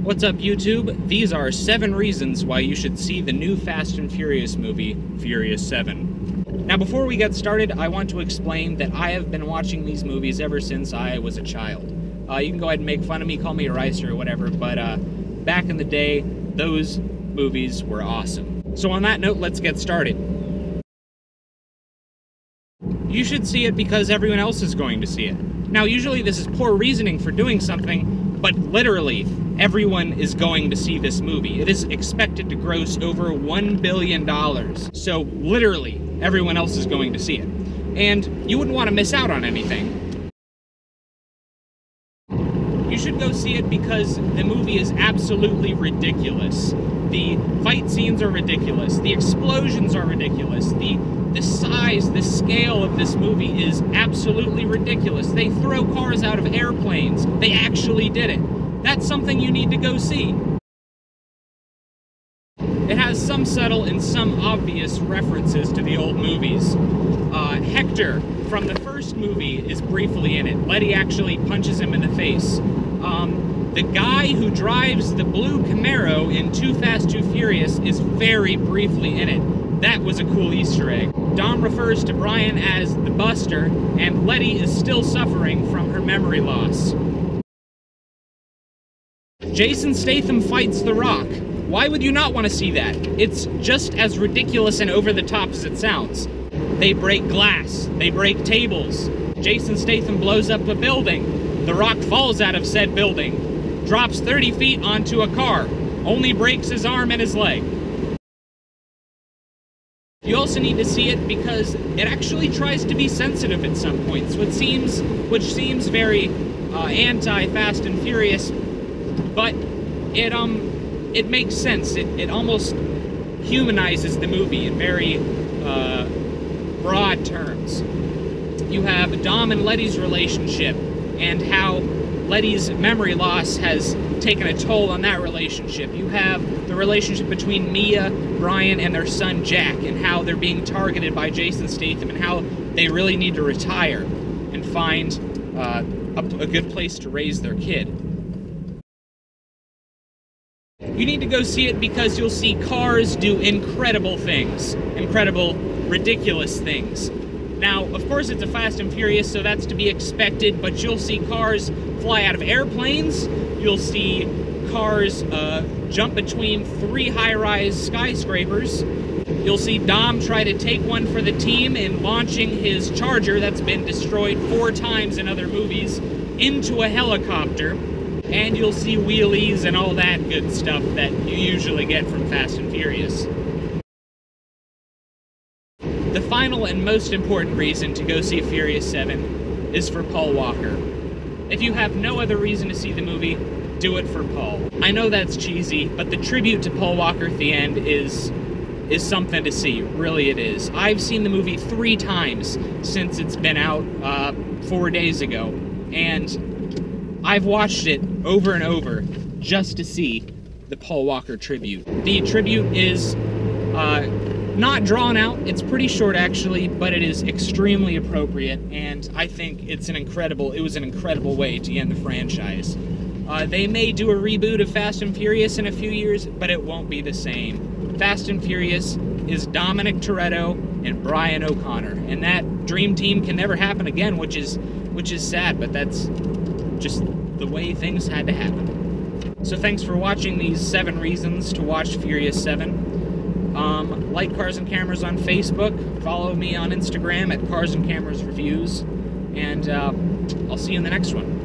What's up, YouTube? These are 7 reasons why you should see the new Fast and Furious movie, Furious 7. Now, before we get started, I want to explain that I have been watching these movies ever since I was a child. You can go ahead and make fun of me, call me a ricer or whatever, but back in the day, those movies were awesome. So on that note, let's get started. You should see it because everyone else is going to see it. Now, usually this is poor reasoning for doing something, but literally, everyone is going to see this movie. It is expected to gross over $1 billion. So, literally, everyone else is going to see it. And you wouldn't want to miss out on anything. You should go see it because the movie is absolutely ridiculous. The fight scenes are ridiculous. The explosions are ridiculous. The size, the scale of this movie is absolutely ridiculous. They throw cars out of airplanes. They actually did it. That's something you need to go see. It has some subtle and some obvious references to the old movies. Hector from the first movie is briefly in it. Letty actually punches him in the face. The guy who drives the blue Camaro in Too Fast, Too Furious is very briefly in it. That was a cool Easter egg. Dom refers to Brian as the Buster, and Letty is still suffering from her memory loss. Jason Statham fights The Rock. Why would you not want to see that? It's just as ridiculous and over the top as it sounds. They break glass. They break tables. Jason Statham blows up a building. The Rock falls out of said building, drops 30 feet onto a car, only breaks his arm and his leg. You also need to see it because it actually tries to be sensitive at some points, which seems very anti-Fast and Furious, but it makes sense. It almost humanizes the movie in very broad terms. You have Dom and Letty's relationship and how Letty's memory loss has taken a toll on that relationship. You have the relationship between Mia, Brian, and their son Jack, and how they're being targeted by Jason Statham, and how they really need to retire and find a good place to raise their kid. You need to go see it because you'll see cars do incredible things, incredible, ridiculous things. Now, of course, it's a Fast and Furious, so that's to be expected, but you'll see cars fly out of airplanes, you'll see cars jump between 3 high-rise skyscrapers, you'll see Dom try to take one for the team in launching his Charger that's been destroyed 4 times in other movies into a helicopter, and you'll see wheelies and all that good stuff that you usually get from Fast and Furious. The final and most important reason to go see Furious 7 is for Paul Walker. If you have no other reason to see the movie, do it for Paul. I know that's cheesy, but the tribute to Paul Walker at the end is something to see. Really it is. I've seen the movie 3 times since it's been out 4 days ago, and I've watched it over and over just to see the Paul Walker tribute. The tribute is not drawn out. It's pretty short, actually, but it is extremely appropriate, and I think it was an incredible way to end the franchise. They may do a reboot of Fast and Furious in a few years, but it won't be the same. Fast and Furious is Dominic Toretto and Brian O'Connor, and that dream team can never happen again, which is sad, but that's just the way things had to happen. So thanks for watching these 7 reasons to watch Furious 7. Like Cars and Cameras on Facebook, follow me on Instagram at CarsandCamerasReviews, and I'll see you in the next one.